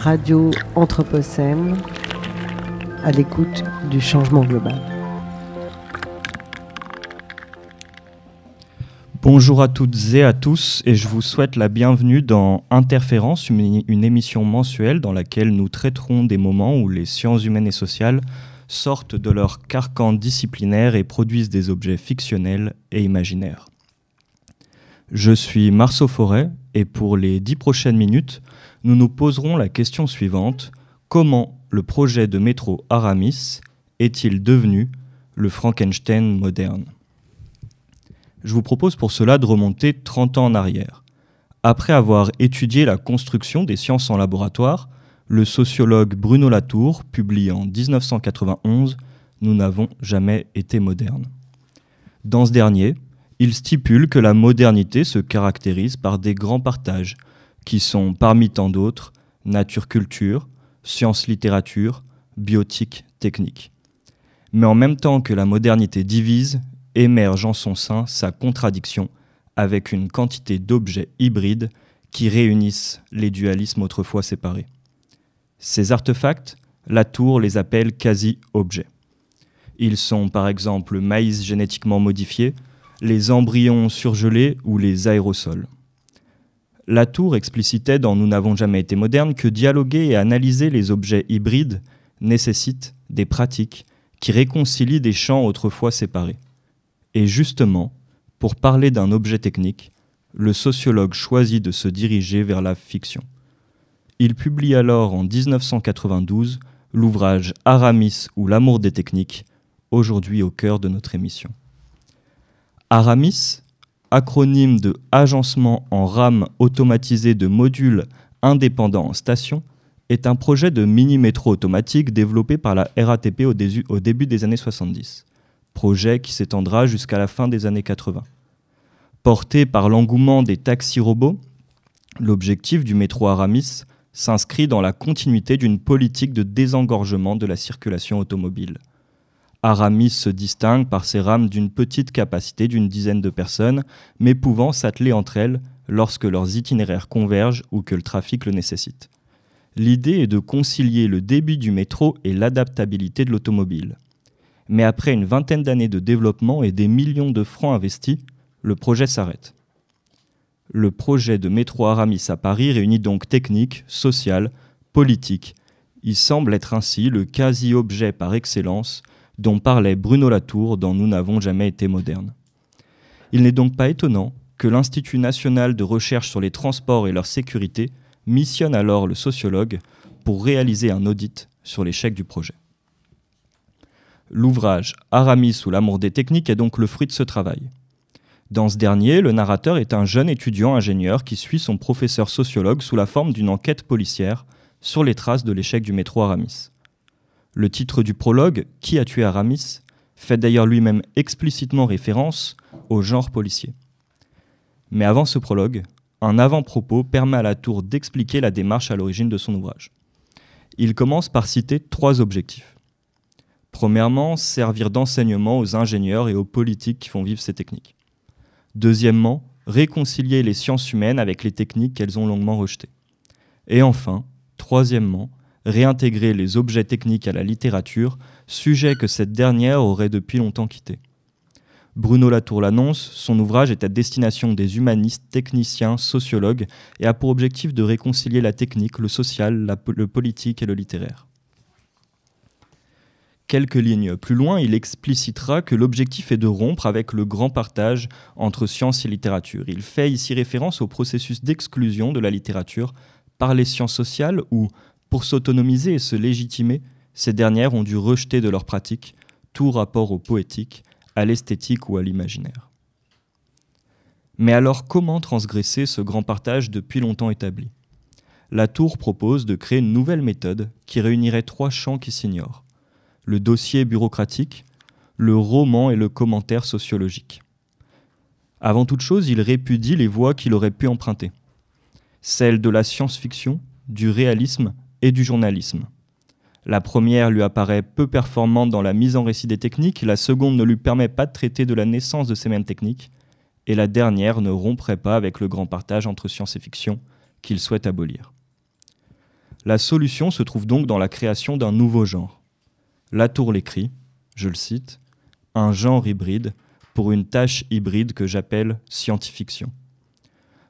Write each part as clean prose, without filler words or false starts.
Radio Anthropocène, à l'écoute du changement global. Bonjour à toutes et à tous, et je vous souhaite la bienvenue dans Interférence, une émission mensuelle dans laquelle nous traiterons des moments où les sciences humaines et sociales sortent de leur carcan disciplinaire et produisent des objets fictionnels et imaginaires. Je suis Marceau Forêt, et pour les 10 prochaines minutes, nous nous poserons la question suivante: comment le projet de métro Aramis est-il devenu le Frankenstein moderne ? Je vous propose pour cela de remonter 30 ans en arrière. Après avoir étudié la construction des sciences en laboratoire, le sociologue Bruno Latour publie en 1991 « Nous n'avons jamais été modernes ». Dans ce dernier, il stipule que la modernité se caractérise par des grands partages, qui sont, parmi tant d'autres, nature-culture, science-littérature, biotique-technique. Mais en même temps que la modernité divise, émerge en son sein sa contradiction avec une quantité d'objets hybrides qui réunissent les dualismes autrefois séparés. Ces artefacts, Latour les appelle quasi-objets. Ils sont par exemple le maïs génétiquement modifié, les embryons surgelés ou les aérosols. Latour explicitait dans Nous n'avons jamais été modernes que dialoguer et analyser les objets hybrides nécessite des pratiques qui réconcilient des champs autrefois séparés. Et justement, pour parler d'un objet technique, le sociologue choisit de se diriger vers la fiction. Il publie alors en 1992 l'ouvrage Aramis ou l'amour des techniques, aujourd'hui au cœur de notre émission. Aramis, acronyme de Agencement en rame automatisé de modules indépendants en station, est un projet de mini-métro automatique développé par la RATP au début des années 70. Projet qui s'étendra jusqu'à la fin des années 80. Porté par l'engouement des taxis robots, l'objectif du métro Aramis s'inscrit dans la continuité d'une politique de désengorgement de la circulation automobile. Aramis se distingue par ses rames d'une petite capacité d'une dizaine de personnes, mais pouvant s'atteler entre elles lorsque leurs itinéraires convergent ou que le trafic le nécessite. L'idée est de concilier le débit du métro et l'adaptabilité de l'automobile. Mais après une vingtaine d'années de développement et des millions de francs investis, le projet s'arrête. Le projet de métro Aramis à Paris réunit donc technique, sociale, politique. Il semble être ainsi le quasi-objet par excellence dont parlait Bruno Latour dans Nous n'avons jamais été modernes. Il n'est donc pas étonnant que l'Institut national de recherche sur les transports et leur sécurité missionne alors le sociologue pour réaliser un audit sur l'échec du projet. L'ouvrage Aramis ou l'amour des techniques est donc le fruit de ce travail. Dans ce dernier, le narrateur est un jeune étudiant ingénieur qui suit son professeur sociologue sous la forme d'une enquête policière sur les traces de l'échec du métro Aramis. Le titre du prologue, Qui a tué Aramis, fait d'ailleurs lui-même explicitement référence au genre policier. Mais avant ce prologue, un avant-propos permet à Latour d'expliquer la démarche à l'origine de son ouvrage. Il commence par citer 3 objectifs. Premièrement, servir d'enseignement aux ingénieurs et aux politiques qui font vivre ces techniques. Deuxièmement, réconcilier les sciences humaines avec les techniques qu'elles ont longuement rejetées. Et enfin, troisièmement, réintégrer les objets techniques à la littérature, sujet que cette dernière aurait depuis longtemps quitté. Bruno Latour l'annonce, son ouvrage est à destination des humanistes, techniciens, sociologues et a pour objectif de réconcilier la technique, le social, le politique et le littéraire. Quelques lignes plus loin, il explicitera que l'objectif est de rompre avec le grand partage entre science et littérature. Il fait ici référence au processus d'exclusion de la littérature par les sciences sociales où, pour s'autonomiser et se légitimer, ces dernières ont dû rejeter de leur pratique tout rapport au poétique, à l'esthétique ou à l'imaginaire. Mais alors comment transgresser ce grand partage depuis longtemps établi ? Latour propose de créer une nouvelle méthode qui réunirait 3 champs qui s'ignorent: le dossier bureaucratique, le roman et le commentaire sociologique. Avant toute chose, il répudie les voies qu'il aurait pu emprunter, celles de la science-fiction, du réalisme et du journalisme. La première lui apparaît peu performante dans la mise en récit des techniques, la seconde ne lui permet pas de traiter de la naissance de ces mêmes techniques, et la dernière ne romprait pas avec le grand partage entre science et fiction qu'il souhaite abolir. La solution se trouve donc dans la création d'un nouveau genre. Latour l'écrit, je le cite, « un genre hybride pour une tâche hybride que j'appelle scientifiction ».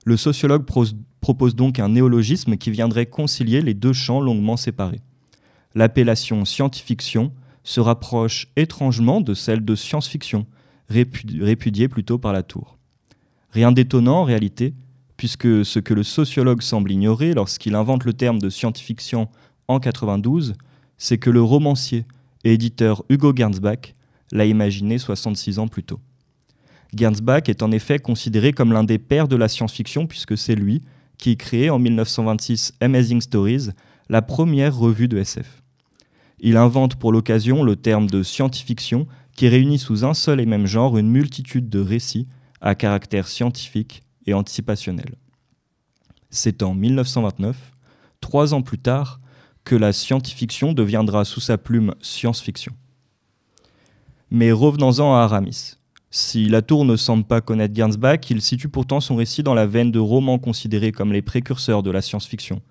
Le sociologue propose donc un néologisme qui viendrait concilier les deux champs longuement séparés. L'appellation scientifiction se rapproche étrangement de celle de science-fiction, répudiée plutôt par Latour. Rien d'étonnant en réalité, puisque ce que le sociologue semble ignorer lorsqu'il invente le terme de science-fiction en 92, c'est que le romancier et éditeur Hugo Gernsback l'a imaginé 66 ans plus tôt. Gernsback est en effet considéré comme l'un des pères de la science-fiction puisque c'est lui qui créait en 1926 Amazing Stories, la première revue de SF. Il invente pour l'occasion le terme de science-fiction qui réunit sous un seul et même genre une multitude de récits à caractère scientifique et anticipationnel. C'est en 1929, 3 ans plus tard, que la scientifiction deviendra sous sa plume science-fiction. Mais revenons-en à Aramis. Si Latour ne semble pas connaître Gernsback, il situe pourtant son récit dans la veine de romans considérés comme les précurseurs de la science-fiction.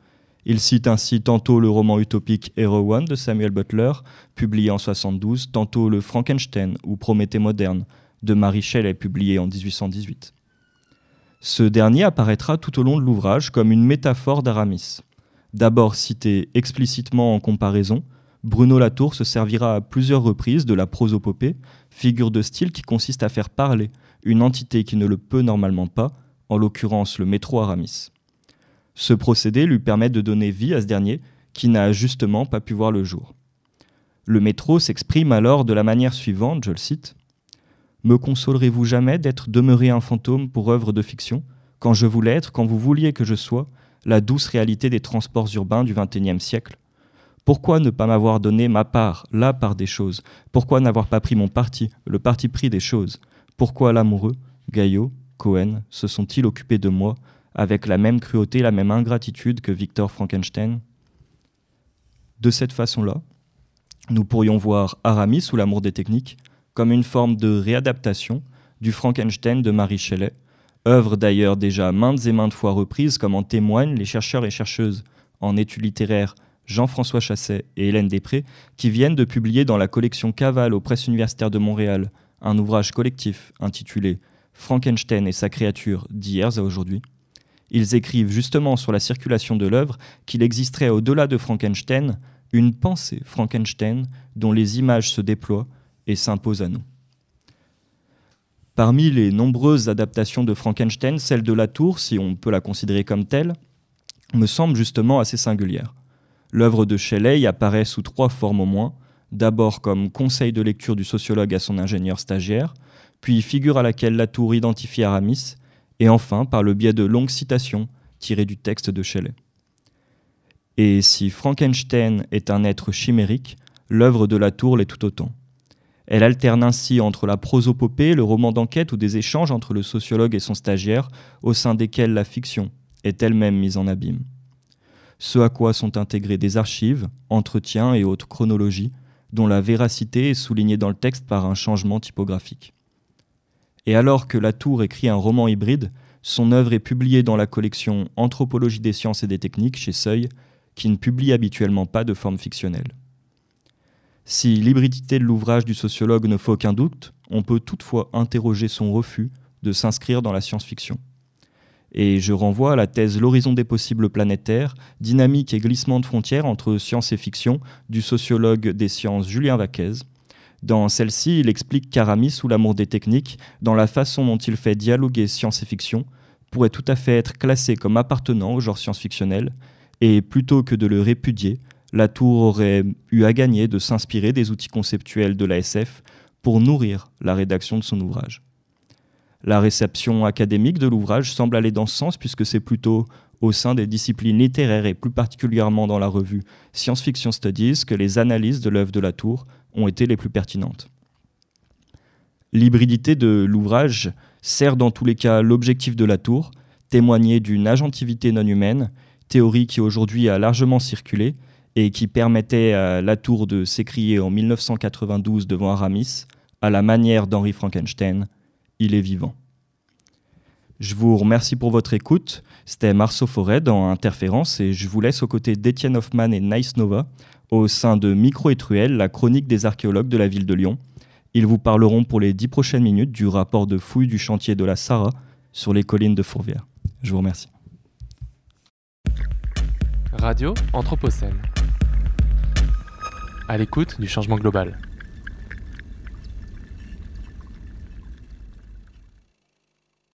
Il cite ainsi tantôt le roman utopique Hero One de Samuel Butler, publié en 1972, tantôt le Frankenstein ou Prométhée moderne de Mary Shelley, publié en 1818. Ce dernier apparaîtra tout au long de l'ouvrage comme une métaphore d'Aramis. D'abord cité explicitement en comparaison, Bruno Latour se servira à plusieurs reprises de la prosopopée, figure de style qui consiste à faire parler une entité qui ne le peut normalement pas, en l'occurrence le métro Aramis. Ce procédé lui permet de donner vie à ce dernier, qui n'a justement pas pu voir le jour. Le métro s'exprime alors de la manière suivante, je le cite, « Me consolerez-vous jamais d'être demeuré un fantôme pour œuvre de fiction, quand je voulais être, quand vous vouliez que je sois, la douce réalité des transports urbains du XXIe siècle ? Pourquoi ne pas m'avoir donné ma part, la part des choses ? Pourquoi n'avoir pas pris mon parti, le parti pris des choses ? Pourquoi l'amoureux, Gaillot, Cohen, se sont-ils occupés de moi avec la même cruauté, la même ingratitude que Victor Frankenstein ? De cette façon-là, nous pourrions voir Aramis ou l'amour des techniques comme une forme de réadaptation du Frankenstein de Mary Shelley, œuvre d'ailleurs déjà maintes et maintes fois reprise, comme en témoignent les chercheurs et chercheuses en études littéraires Jean-François Chasset et Hélène Després, qui viennent de publier dans la collection Cavale aux Presses universitaires de Montréal un ouvrage collectif intitulé « Frankenstein et sa créature d'hier à aujourd'hui ». Ils écrivent justement sur la circulation de l'œuvre qu'il existerait au-delà de Frankenstein une pensée Frankenstein dont les images se déploient et s'imposent à nous. Parmi les nombreuses adaptations de Frankenstein, celle de Latour, si on peut la considérer comme telle, me semble justement assez singulière. L'œuvre de Shelley y apparaît sous 3 formes au moins, d'abord comme conseil de lecture du sociologue à son ingénieur stagiaire, puis figure à laquelle Latour identifie Aramis, et enfin par le biais de longues citations tirées du texte de Shelley. Et si Frankenstein est un être chimérique, l'œuvre de Latour l'est tout autant. Elle alterne ainsi entre la prosopopée, le roman d'enquête ou des échanges entre le sociologue et son stagiaire, au sein desquels la fiction est elle-même mise en abîme. Ce à quoi sont intégrées des archives, entretiens et autres chronologies, dont la véracité est soulignée dans le texte par un changement typographique. Et alors que Latour écrit un roman hybride, son œuvre est publiée dans la collection Anthropologie des sciences et des techniques chez Seuil, qui ne publie habituellement pas de forme fictionnelle. Si l'hybridité de l'ouvrage du sociologue ne fait aucun doute, on peut toutefois interroger son refus de s'inscrire dans la science-fiction. Et je renvoie à la thèse « L'horizon des possibles planétaires, dynamique et glissement de frontières entre science et fiction » du sociologue des sciences Julien Vaquez. Dans celle-ci, il explique qu'Aramis ou l'amour des techniques, dans la façon dont il fait dialoguer science et fiction, pourrait tout à fait être classé comme appartenant au genre science-fictionnel, et plutôt que de le répudier, Latour aurait eu à gagner de s'inspirer des outils conceptuels de la SF pour nourrir la rédaction de son ouvrage. La réception académique de l'ouvrage semble aller dans ce sens puisque c'est plutôt au sein des disciplines littéraires et plus particulièrement dans la revue Science Fiction Studies que les analyses de l'œuvre de Latour ont été les plus pertinentes. L'hybridité de l'ouvrage sert dans tous les cas l'objectif de Latour, témoigner d'une agentivité non humaine, théorie qui aujourd'hui a largement circulé et qui permettait à Latour de s'écrier en 1992 devant Aramis, à la manière d'Henry Frankenstein, « Il est vivant ». Je vous remercie pour votre écoute. C'était Marceau Forêt dans Interférence et je vous laisse aux côtés d'Étienne Hoffman et Nice Nova au sein de Micro et Truelle, la chronique des archéologues de la ville de Lyon. Ils vous parleront pour les 10 prochaines minutes du rapport de fouille du chantier de la Sarah sur les collines de Fourvière. Je vous remercie. Radio Anthropocène. À l'écoute du changement global.